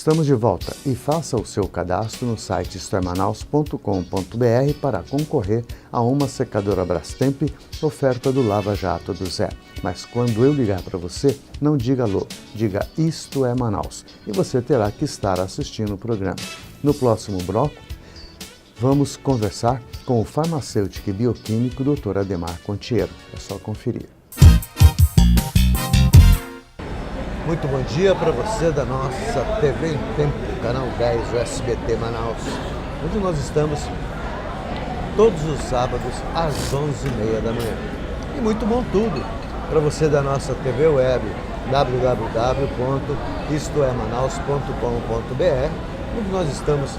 Estamos de volta e faça o seu cadastro no site istoemanaus.com.br para concorrer a uma secadora Brastemp, oferta do Lava Jato do Zé. Mas quando eu ligar para você, não diga alô, diga Isto é Manaus e você terá que estar assistindo o programa. No próximo bloco, vamos conversar com o farmacêutico e bioquímico Dr. Ademar Contiero. É só conferir. Muito bom dia para você da nossa TV em Tempo, canal 10, o SBT Manaus, onde nós estamos todos os sábados às 11h30 da manhã. E muito bom tudo para você da nossa TV web, www.istoemanaus.com.br, onde nós estamos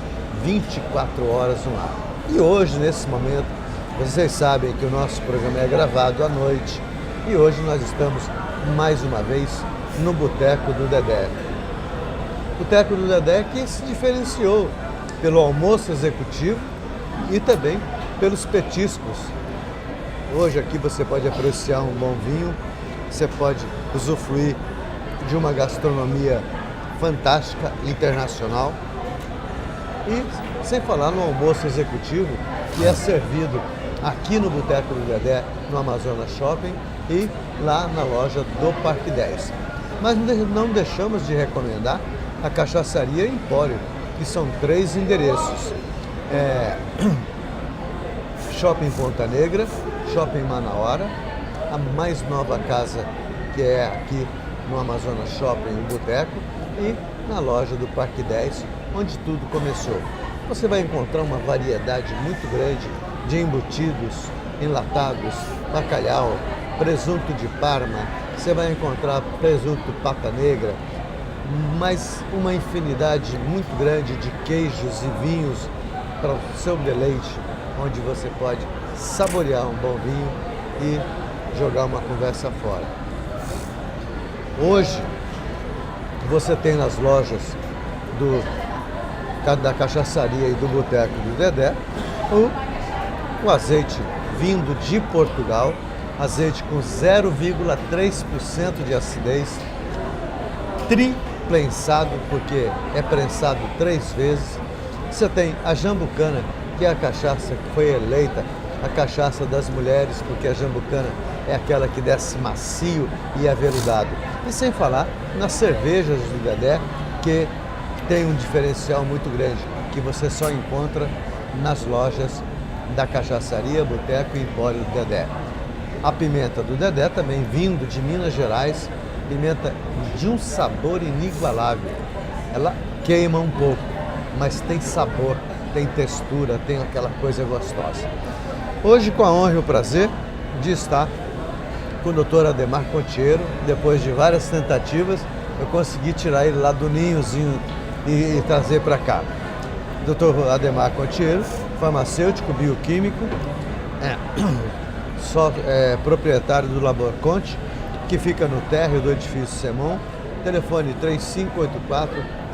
24 horas no ar. E hoje, nesse momento, vocês sabem que o nosso programa é gravado à noite e hoje nós estamos mais uma vez no Boteco do Dedé. Boteco do Dedé que se diferenciou pelo almoço executivo e também pelos petiscos. Hoje aqui você pode apreciar um bom vinho, você pode usufruir de uma gastronomia fantástica, internacional e sem falar no almoço executivo que é servido aqui no Boteco do Dedé, no Amazonas Shopping e lá na loja do Parque 10. Mas não deixamos de recomendar a Cachaçaria Empório, que são 3 endereços. Shopping Ponta Negra, Shopping Manauara, a mais nova casa que é aqui no Amazonas Shopping, o Boteco, e na loja do Parque 10, onde tudo começou. Você vai encontrar uma variedade muito grande de embutidos, enlatados, bacalhau, presunto de Parma, você vai encontrar presunto pata negra, mais uma infinidade muito grande de queijos e vinhos para o seu deleite, onde você pode saborear um bom vinho e jogar uma conversa fora. Hoje, você tem nas lojas da Cachaçaria e do Boteco do Dedé o azeite vindo de Portugal, azeite com 0,3% de acidez, triprensado, porque é prensado 3 vezes. Você tem a Jambucana, que é a cachaça que foi eleita a cachaça das mulheres, porque a Jambucana é aquela que desce macio e aveludado. E sem falar nas cervejas do Dedé, que tem um diferencial muito grande, que você só encontra nas lojas da Cachaçaria, Boteco e Empório do Dedé. A pimenta do Dedé também vindo de Minas Gerais, pimenta de um sabor inigualável. Ela queima um pouco, mas tem sabor, tem textura, tem aquela coisa gostosa. Hoje, com a honra e o prazer de estar com o Dr. Ademar Contiero, depois de várias tentativas, eu consegui tirar ele lá do ninhozinho e trazer para cá. Dr. Ademar Contiero, farmacêutico, bioquímico, proprietário do Labor Conte, que fica no térreo do edifício Semon, telefone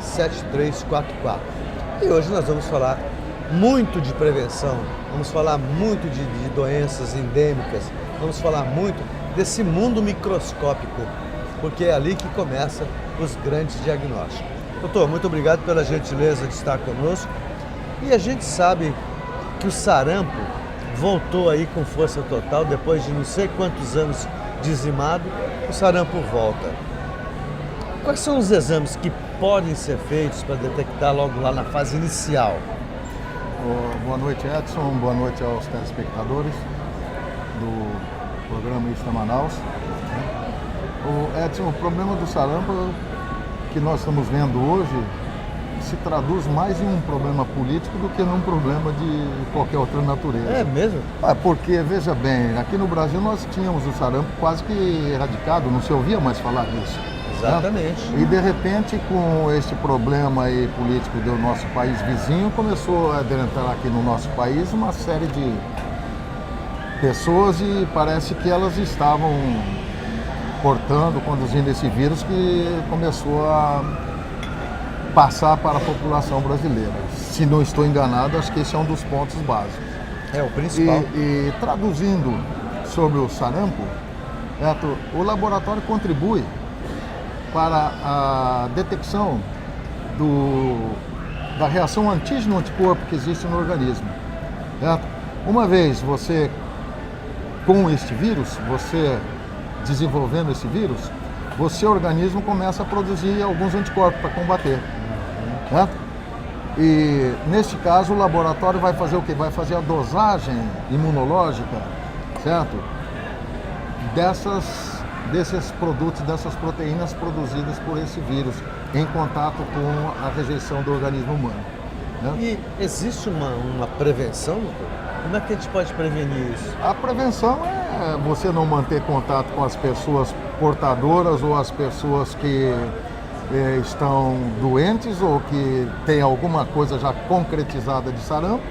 3584-7344. E hoje nós vamos falar muito de prevenção, vamos falar muito de doenças endêmicas, vamos falar muito desse mundo microscópico, porque é ali que começam os grandes diagnósticos. Doutor, muito obrigado pela gentileza de estar conosco. E a gente sabe que o sarampo voltou aí com força total, depois de não sei quantos anos dizimado, o sarampo volta. Quais são os exames que podem ser feitos para detectar logo lá na fase inicial? Boa noite, Edson. Boa noite aos telespectadores do programa Isto é Manaus. Edson, o problema do sarampo que nós estamos vendo hoje se traduz mais em um problema político do que num problema de qualquer outra natureza. É mesmo? Porque, veja bem, aqui no Brasil nós tínhamos o sarampo quase que erradicado, não se ouvia mais falar disso. Exatamente. Né? E de repente, com esse problema aí político do nosso país vizinho, começou a adentrar aqui no nosso país uma série de pessoas e parece que elas estavam portando, conduzindo esse vírus que começou a passar para a população brasileira. Se não estou enganado, acho que esse é um dos pontos básicos. É o principal. E traduzindo sobre o sarampo, o laboratório contribui para a detecção da reação antígeno-anticorpo que existe no organismo. Certo? Uma vez você, com este vírus, você desenvolvendo esse vírus, o seu organismo começa a produzir alguns anticorpos para combater. Certo? E, neste caso, o laboratório vai fazer o quê? Vai fazer a dosagem imunológica, certo? Desses produtos, dessas proteínas produzidas por esse vírus em contato com a rejeição do organismo humano. Né? E existe uma prevenção? Como é que a gente pode prevenir isso? A prevenção é você não manter contato com as pessoas portadoras ou as pessoas que estão doentes ou que têm alguma coisa já concretizada de sarampo.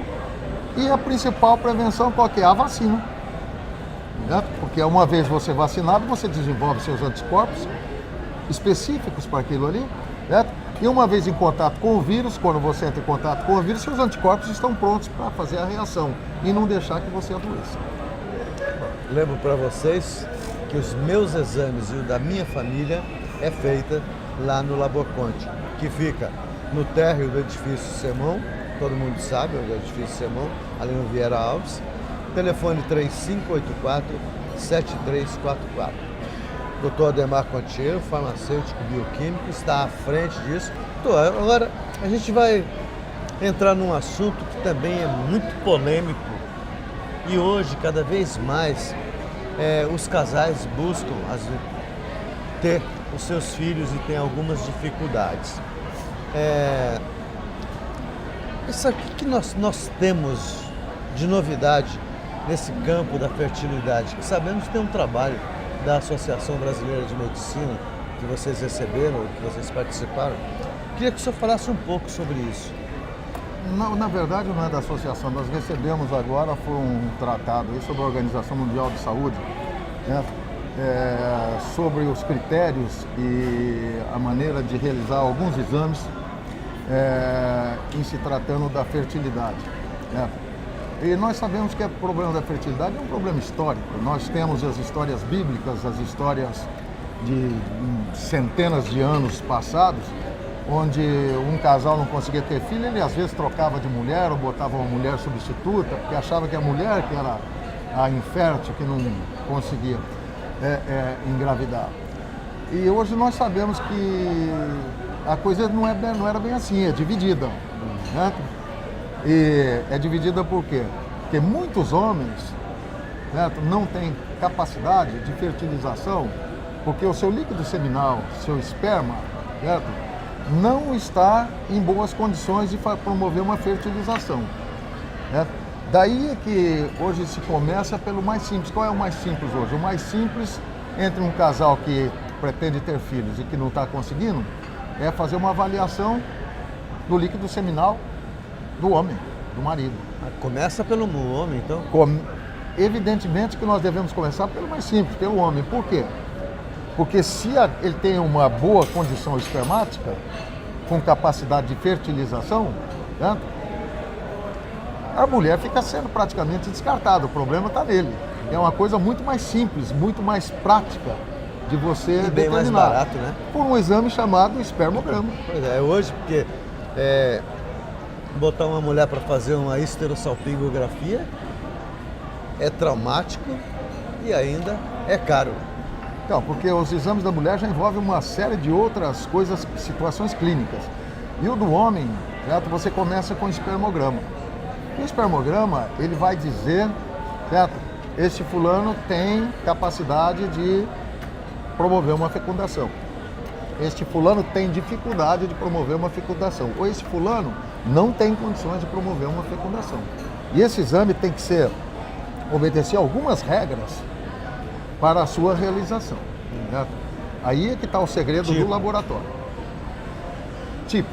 E a principal prevenção qual que é? A vacina. Né? Porque uma vez você vacinado, você desenvolve seus anticorpos específicos para aquilo ali. Né? E uma vez em contato com o vírus, quando você entra em contato com o vírus, seus anticorpos estão prontos para fazer a reação e não deixar que você adoeça. Lembro para vocês que os meus exames e o da minha família é feita lá no Laboconte, que fica no térreo do edifício Semão, todo mundo sabe, é o edifício Semão, ali no Vieira Alves, telefone 3584-7344. Dr. Ademar Contiero, farmacêutico bioquímico, está à frente disso. Agora a gente vai entrar num assunto que também é muito polêmico e hoje, cada vez mais, os casais buscam ter os seus filhos e têm algumas dificuldades. Isso aqui que nós temos de novidade nesse campo da fertilidade, que sabemos que tem um trabalho da Associação Brasileira de Medicina, que vocês receberam, que vocês participaram. Queria que o senhor falasse um pouco sobre isso. Na verdade, não é da associação. Nós recebemos agora, foi um tratado aí sobre a Organização Mundial de Saúde, né? Sobre os critérios e a maneira de realizar alguns exames em se tratando da fertilidade. Né? E nós sabemos que o problema da fertilidade é um problema histórico. Nós temos as histórias bíblicas, as histórias de centenas de anos passados, onde um casal não conseguia ter filho, ele às vezes trocava de mulher ou botava uma mulher substituta, porque achava que a mulher que era a infértil, que não conseguia engravidar. E hoje nós sabemos que a coisa não era bem assim, é dividida. Né? E é dividida por quê? Porque muitos homens, né, não têm capacidade de fertilização, porque o seu líquido seminal, seu esperma, certo, não está em boas condições de promover uma fertilização. Né? Daí é que hoje se começa pelo mais simples. Qual é o mais simples hoje? O mais simples entre um casal que pretende ter filhos e que não está conseguindo é fazer uma avaliação do líquido seminal do homem, do marido. Começa pelo homem, então? Evidentemente que nós devemos começar pelo mais simples, pelo homem. Por quê? Porque se ele tem uma boa condição espermática, com capacidade de fertilização, né, a mulher fica sendo praticamente descartada. O problema está nele. É uma coisa muito mais simples, muito mais prática de você e bem determinar. Mais barato, né? Por um exame chamado espermograma. Pois é, hoje, porque botar uma mulher para fazer uma esterossalpingografia é traumático e ainda é caro. Então, porque os exames da mulher já envolvem uma série de outras coisas, situações clínicas. E o do homem, certo? Você começa com o espermograma. O espermograma, ele vai dizer, certo? Este fulano tem capacidade de promover uma fecundação. Este fulano tem dificuldade de promover uma fecundação. Ou esse fulano não tem condições de promover uma fecundação. E esse exame tem que obedecer algumas regras para a sua realização. Certo? Aí é que está o segredo do laboratório. Tipo,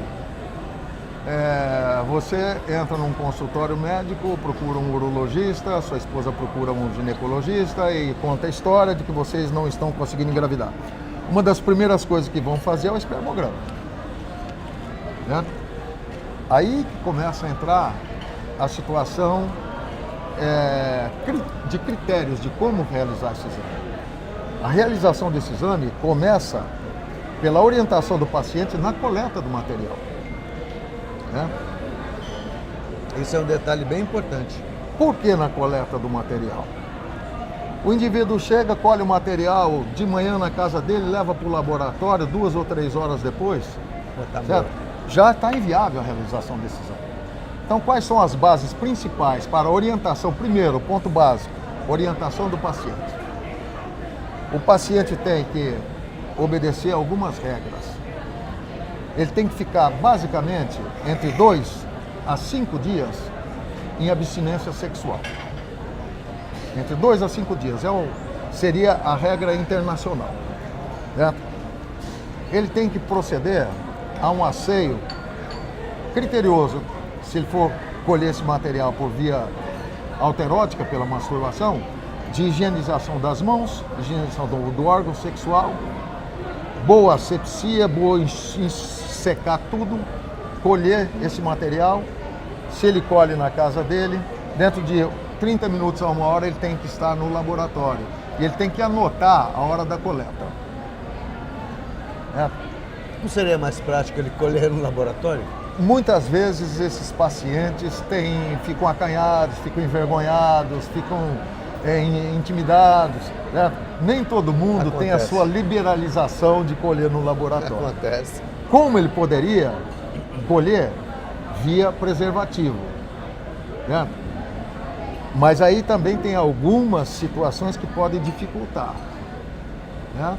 você entra num consultório médico, procura um urologista, sua esposa procura um ginecologista e conta a história de que vocês não estão conseguindo engravidar. Uma das primeiras coisas que vão fazer é o espermograma. Né? Aí que começa a entrar a situação de critérios de como realizar esse exame. A realização desse exame começa pela orientação do paciente na coleta do material. né? Isso é um detalhe bem importante. Por que na coleta do material? O indivíduo chega, colhe o material de manhã na casa dele, leva para o laboratório 2 ou 3 horas depois, Tá certo? Já está inviável a realização desse exame. Então, quais são as bases principais para a orientação? Primeiro, ponto básico, orientação do paciente. O paciente tem que obedecer algumas regras. Ele tem que ficar, basicamente, entre 2 a 5 dias em abstinência sexual. Entre 2 a 5 dias seria a regra internacional, certo? Ele tem que proceder a um asseio criterioso, se ele for colher esse material por via autoerótica, pela masturbação, de higienização das mãos, higienização do órgão sexual, boa asepsia, boa em secar tudo, colher esse material. Se ele colhe na casa dele, dentro de 30 minutos a 1 hora ele tem que estar no laboratório. E ele tem que anotar a hora da coleta. Não seria mais prático ele colher no laboratório? Muitas vezes esses pacientes ficam acanhados, ficam envergonhados, ficam intimidados, né? Nem todo mundo tem a sua liberalização de colher no laboratório. Acontece. Como ele poderia colher via preservativo, né? Mas aí também tem algumas situações que podem dificultar, né?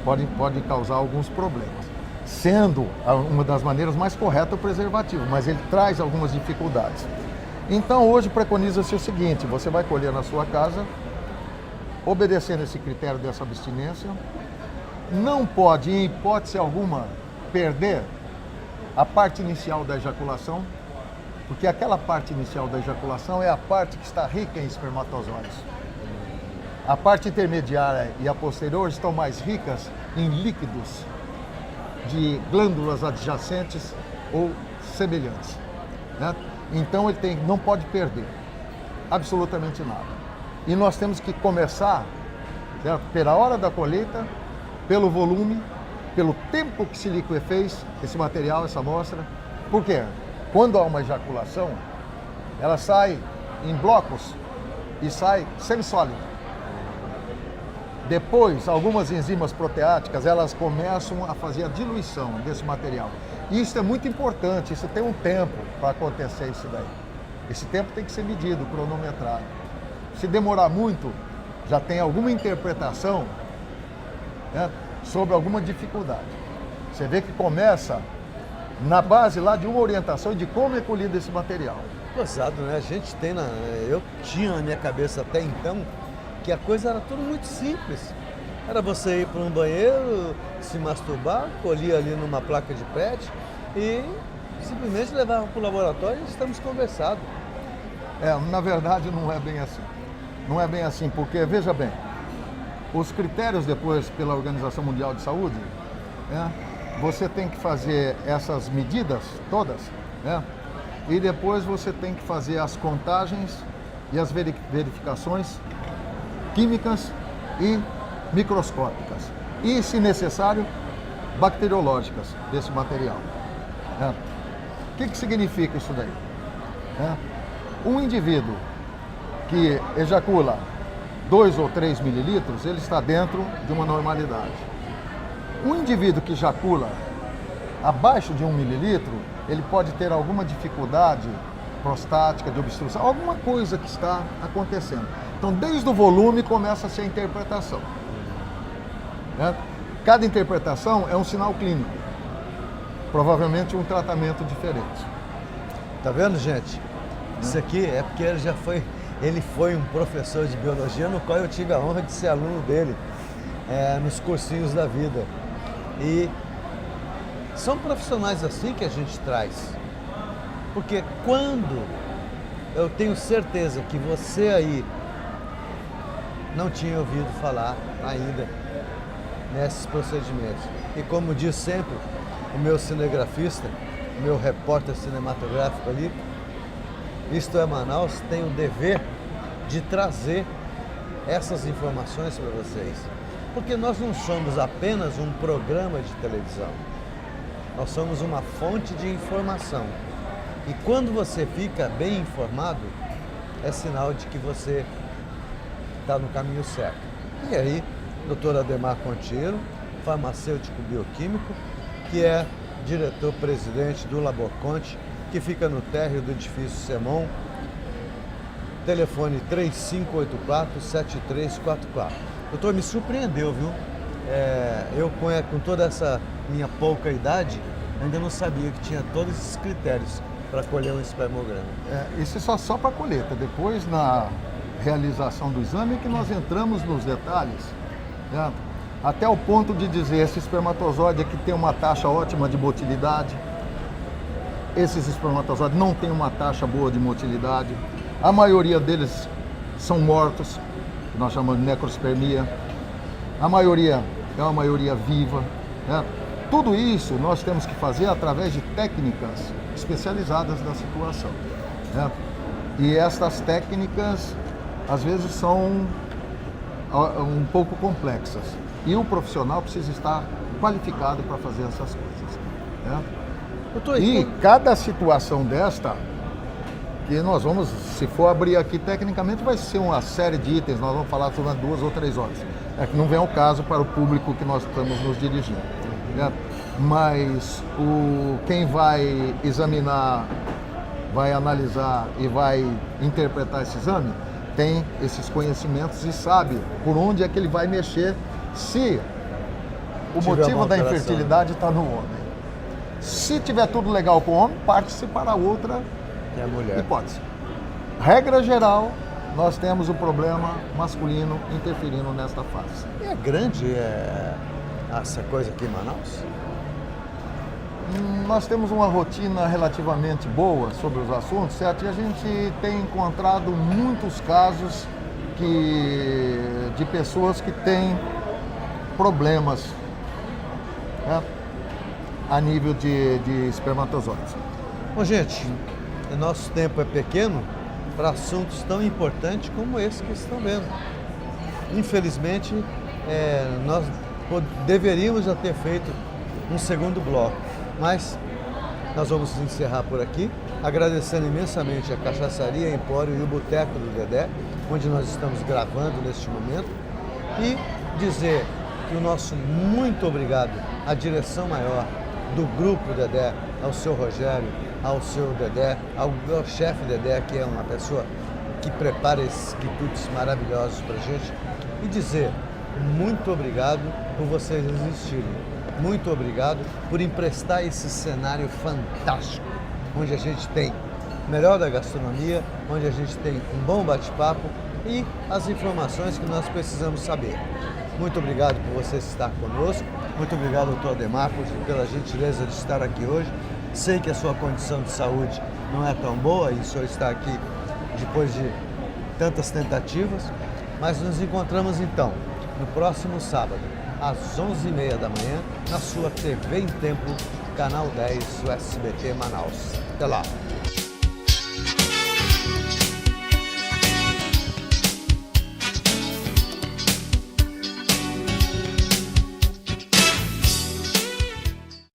Pode causar alguns problemas, sendo uma das maneiras mais corretas o preservativo, mas ele traz algumas dificuldades. Então hoje preconiza-se o seguinte: você vai colher na sua casa, obedecendo esse critério dessa abstinência, não pode, em hipótese alguma, perder a parte inicial da ejaculação, porque aquela parte inicial da ejaculação é a parte que está rica em espermatozoides. A parte intermediária e a posterior estão mais ricas em líquidos de glândulas adjacentes ou semelhantes, né? Então ele não pode perder absolutamente nada. E nós temos que começar, certo? Pela hora da colheita, pelo volume, pelo tempo que se liquefez esse material, essa amostra. Por quê? Quando há uma ejaculação, ela sai em blocos e sai semissólida. Depois, algumas enzimas proteáticas, elas começam a fazer a diluição desse material. E isso é muito importante, isso tem um tempo para acontecer isso daí. Esse tempo tem que ser medido, cronometrado. Se demorar muito, já tem alguma interpretação, né, sobre alguma dificuldade. Você vê que começa na base lá de uma orientação de como é colhido esse material. Gozado, né? A gente tem, eu tinha na minha cabeça até então que a coisa era tudo muito simples. Era você ir para um banheiro, se masturbar, colhia ali numa placa de PET e simplesmente levava para o laboratório e estamos conversados. Na verdade não é bem assim. Não é bem assim, porque, veja bem, os critérios depois pela Organização Mundial de Saúde, né, você tem que fazer essas medidas todas, né, e depois você tem que fazer as contagens e as verificações químicas e microscópicas e, se necessário, bacteriológicas desse material, né? O que significa isso daí, né? Um indivíduo que ejacula 2 ou 3 mililitros, ele está dentro de uma normalidade. Um indivíduo que ejacula abaixo de 1 mililitro, ele pode ter alguma dificuldade prostática, de obstrução, alguma coisa que está acontecendo. Então, desde o volume começa-se a interpretação, né? Cada interpretação é um sinal clínico, provavelmente um tratamento diferente. Tá vendo, gente? Isso aqui é porque ele foi um professor de biologia no qual eu tive a honra de ser aluno dele, nos cursinhos da vida. E são profissionais assim que a gente traz. Porque quando eu tenho certeza que você aí não tinha ouvido falar ainda nesses procedimentos. E como diz sempre o meu cinegrafista, o meu repórter cinematográfico ali, Isto é Manaus tem o dever de trazer essas informações para vocês. Porque nós não somos apenas um programa de televisão. Nós somos uma fonte de informação. E quando você fica bem informado, é sinal de que você está no caminho certo. E aí, Dr. Ademar Contiero, farmacêutico bioquímico, que é diretor-presidente do Laborconte, que fica no térreo do edifício Semon, telefone 3584-7344. Doutor, me surpreendeu, viu? Eu com toda essa minha pouca idade, ainda não sabia que tinha todos esses critérios para colher um espermograma. Isso é só para a colheita. Depois, na realização do exame, é que nós entramos nos detalhes, né? Até o ponto de dizer, esse espermatozoide aqui tem uma taxa ótima de motilidade, esses espermatozoides não têm uma taxa boa de motilidade, a maioria deles são mortos, que nós chamamos de necrospermia, a maioria é uma maioria viva, né? Tudo isso nós temos que fazer através de técnicas especializadas da situação, né? E estas técnicas, às vezes, são um pouco complexas. E o profissional precisa estar qualificado para fazer essas coisas, né? E cada situação desta, que nós vamos, se for abrir aqui tecnicamente, vai ser uma série de itens, nós vamos falar sobre 2 ou 3 horas. É que não vem ao caso para o público que nós estamos nos dirigindo, né? Mas quem vai examinar, vai analisar e vai interpretar esse exame, tem esses conhecimentos e sabe por onde é que ele vai mexer se o motivo da infertilidade está no homem. Se tiver tudo legal com o homem, parte-se para outra que é a mulher. Hipótese. Regra geral, nós temos o problema masculino interferindo nesta fase. É grande essa coisa aqui em Manaus? Nós temos uma rotina relativamente boa sobre os assuntos, certo? E a gente tem encontrado muitos casos de pessoas que têm problemas, né, a nível de espermatozoides. Bom, gente, o nosso tempo é pequeno para assuntos tão importantes como esse que estão vendo. Infelizmente, nós deveríamos já ter feito um segundo bloco, mas nós vamos encerrar por aqui, agradecendo imensamente a Cachaçaria Empório e o Boteco do Dedé, onde nós estamos gravando neste momento, e dizer que o nosso muito obrigado à direção maior do Grupo Dedé, ao seu Rogério, ao seu Dedé, ao chefe Dedé, que é uma pessoa que prepara esses quitutes maravilhosos para a gente, e dizer muito obrigado por vocês existirem. Muito obrigado por emprestar esse cenário fantástico, onde a gente tem o melhor da gastronomia, onde a gente tem um bom bate-papo e as informações que nós precisamos saber. Muito obrigado por você estar conosco. Muito obrigado, doutor Ademar, pela gentileza de estar aqui hoje. Sei que a sua condição de saúde não é tão boa e o senhor está aqui depois de tantas tentativas, mas nos encontramos então no próximo sábado, às 11h30 da manhã, na sua TV em Tempo, Canal 10 do SBT Manaus. Até lá!